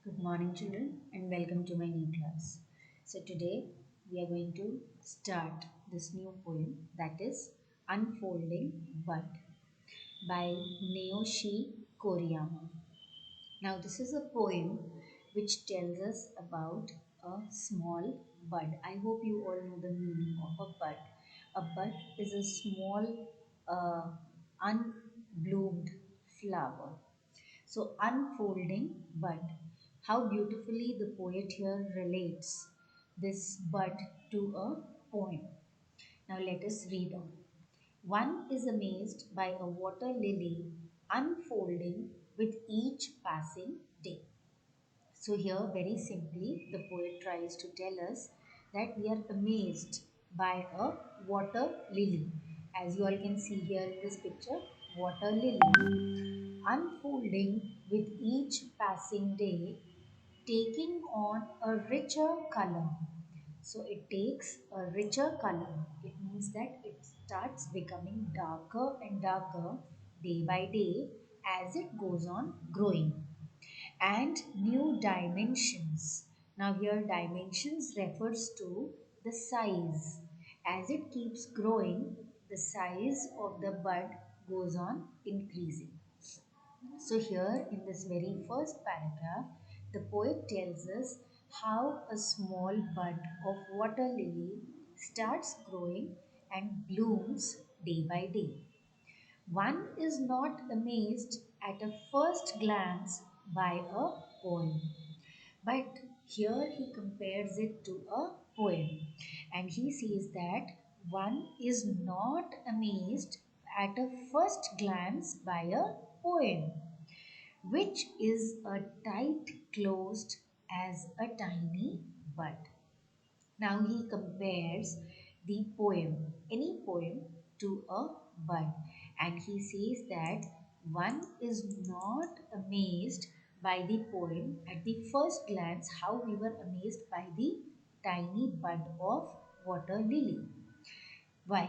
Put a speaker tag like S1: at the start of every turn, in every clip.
S1: Good morning, children, and welcome to my new class. So, today we are going to start this new poem that is Unfolding Bud by Naoshi Koriyama. Now, this is a poem which tells us about a small bud. I hope you all know the meaning of a bud. A bud is a small, unbloomed flower. So, unfolding bud. How beautifully the poet here relates this bud to a poem. Now, let us read on. One is amazed by a water lily unfolding with each passing day. So, here, very simply, the poet tries to tell us that we are amazed by a water lily. As you all can see here in this picture, water lily unfolding with each passing day, taking on a richer color. So it takes a richer color. It means that it starts becoming darker and darker day by day as it goes on growing. And new dimensions. Now here dimensions refers to the size. As it keeps growing, the size of the bud goes on increasing. So, here in this very first paragraph, the poet tells us how a small bud of water lily starts growing and blooms day by day. One is not amazed at a first glance by a poem, but here he compares it to a poem and he says that one is not amazed at a first glance by a poem which is a tight closed as a tiny bud. Now he compares the poem, any poem, to a bud, and he says that one is not amazed by the poem at the first glance, how we were amazed by the tiny bud of water lily. Why?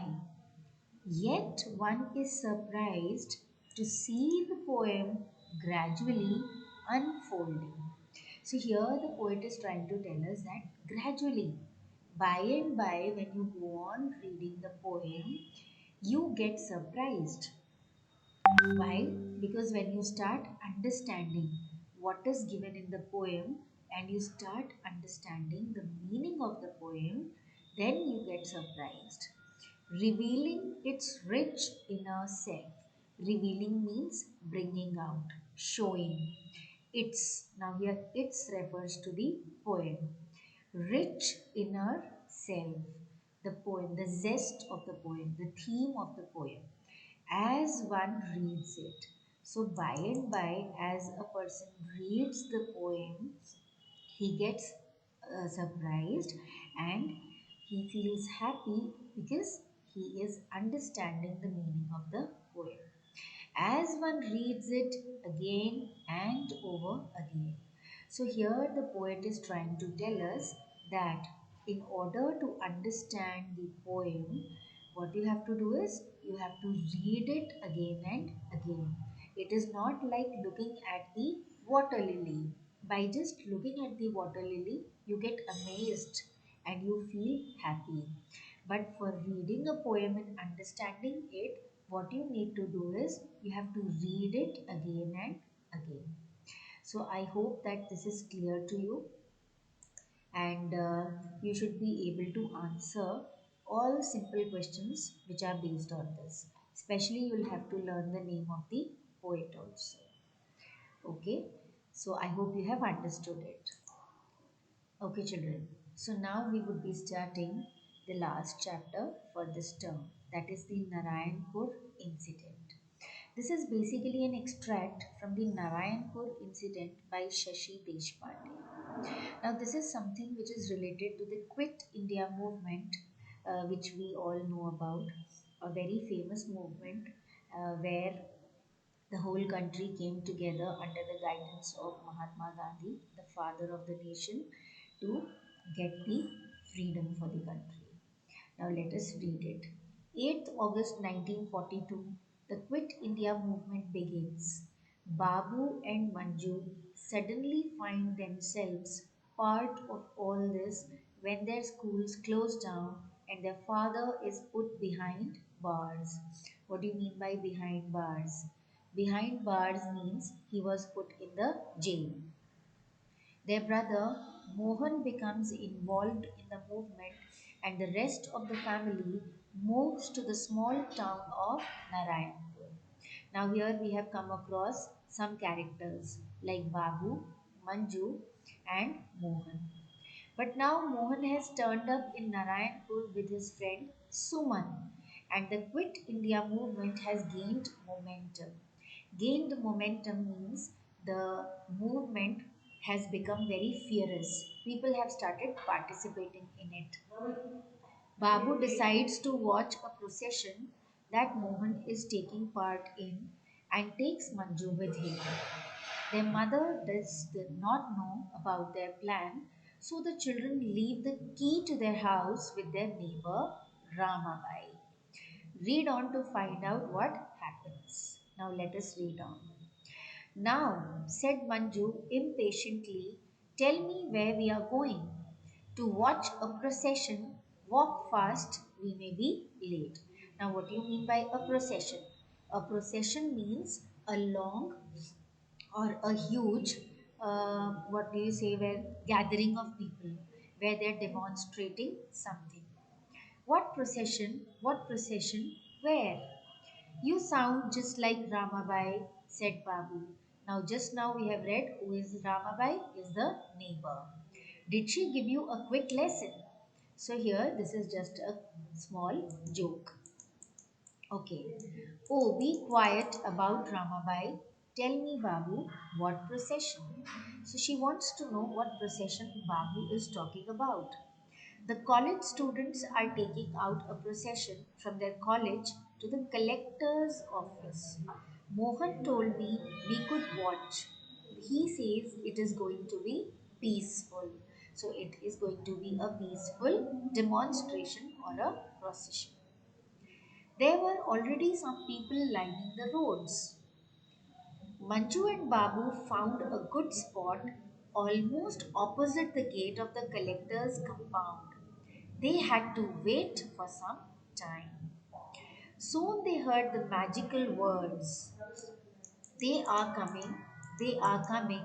S1: Yet one is surprised to see the poem gradually unfolding. So, here the poet is trying to tell us that gradually, by and by, when you go on reading the poem, you get surprised. Why? Because when you start understanding what is given in the poem and you start understanding the meaning of the poem, then you get surprised. Revealing its rich inner self. Revealing means bringing out, showing. Its, now here its refers to the poem. Rich inner self. The poem, the zest of the poem, the theme of the poem as one reads it. So, by and by, as a person reads the poem, he gets surprised and he feels happy because he is understanding the meaning of the poem as one reads it again and over again. So, here the poet is trying to tell us that in order to understand the poem, what you have to do is you have to read it again and again. It is not like looking at the water lily. By just looking at the water lily, you get amazed and you feel happy. But for reading a poem and understanding it, what you need to do is you have to read it again and again. So I hope that this is clear to you and you should be able to answer all simple questions which are based on this. Especially you will have to learn the name of the poet also. Okay, so I hope you have understood it. Okay, children. So now we would be starting the last chapter for this term, that is the Narayanpur incident. This is basically an extract from the Narayanpur incident by Shashi Deshpande. Now, this is something which is related to the Quit India movement, which we all know about, a very famous movement where the whole country came together under the guidance of Mahatma Gandhi, the father of the nation, to get the freedom for the country. Now let us read it. 8th August 1942, the Quit India movement begins. Babu and Manju suddenly find themselves part of all this when their schools close down and their father is put behind bars. What do you mean by behind bars? Behind bars means he was put in the jail. Their brother Mohan becomes involved in the movement, and the rest of the family moves to the small town of Narayanpur. Now, here we have come across some characters like Babu, Manju, and Mohan. But now Mohan has turned up in Narayanpur with his friend Suman, and the Quit India movement has gained momentum. Gained momentum means the movement has become very fierce. People have started participating in it. Babu decides to watch a procession that Mohan is taking part in and takes Manju with him. Their mother does not know about their plan, so the children leave the key to their house with their neighbor Ramabai. Read on to find out what happens. Now let us read on. Now, said Manju impatiently, tell me where we are going. To watch a procession, walk fast, we may be late. Now, what do you mean by a procession? A procession means a long or a huge, what do you say, where gathering of people, where they're demonstrating something. What procession? What procession? Where? You sound just like Ramabai, said Babu. Now, just now we have read who is Ramabai is the neighbor. Did she give you a quick lesson? So, here this is just a small joke. Okay. Oh, be quiet about Ramabai. Tell me, Babu, what procession? So, she wants to know what procession Babu is talking about. The college students are taking out a procession from their college to the collector's office. Mohan told me we could watch. He says it is going to be peaceful. So it is going to be a peaceful demonstration or a procession. There were already some people lining the roads. Manju and Babu found a good spot almost opposite the gate of the collector's compound. They had to wait for some time. Soon they heard the magical words. They are coming, they are coming.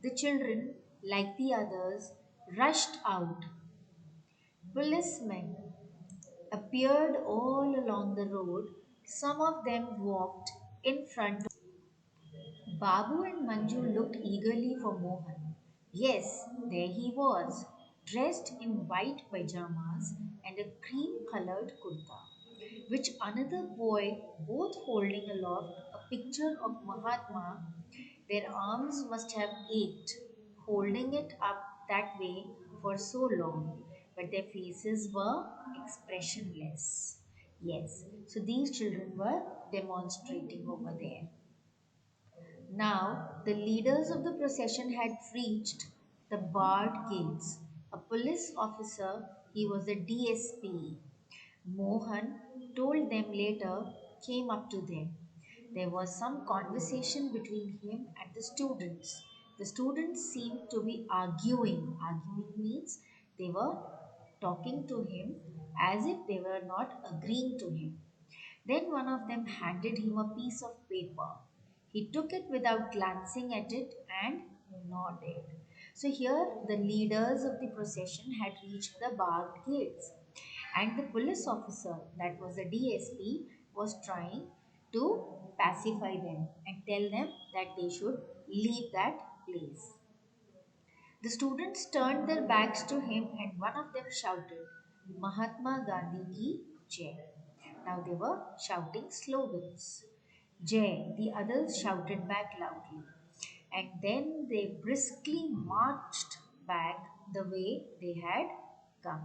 S1: The children, like the others, rushed out. Policemen appeared all along the road. Some of them walked in front. Babu and Manju looked eagerly for Mohan. Yes, there he was, dressed in white pajamas and a cream colored kurta, which another boy, both holding aloft a picture of Mahatma. Their arms must have ached, holding it up that way for so long, but their faces were expressionless. Yes, so these children were demonstrating over there. Now, the leaders of the procession had reached the barred gates. A police officer, he was the DSP, Mohan told them later, came up to them. There was some conversation between him and the students. The students seemed to be arguing. Arguing means they were talking to him as if they were not agreeing to him. Then one of them handed him a piece of paper. He took it without glancing at it and nodded. So here the leaders of the procession had reached the barred gates, and the police officer, that was the DSP, was trying to pacify them and tell them that they should leave that place. The students turned their backs to him and one of them shouted, Mahatma Gandhi ki Jai. Now they were shouting slogans. Jai, the others shouted back loudly. And then they briskly marched back the way they had come.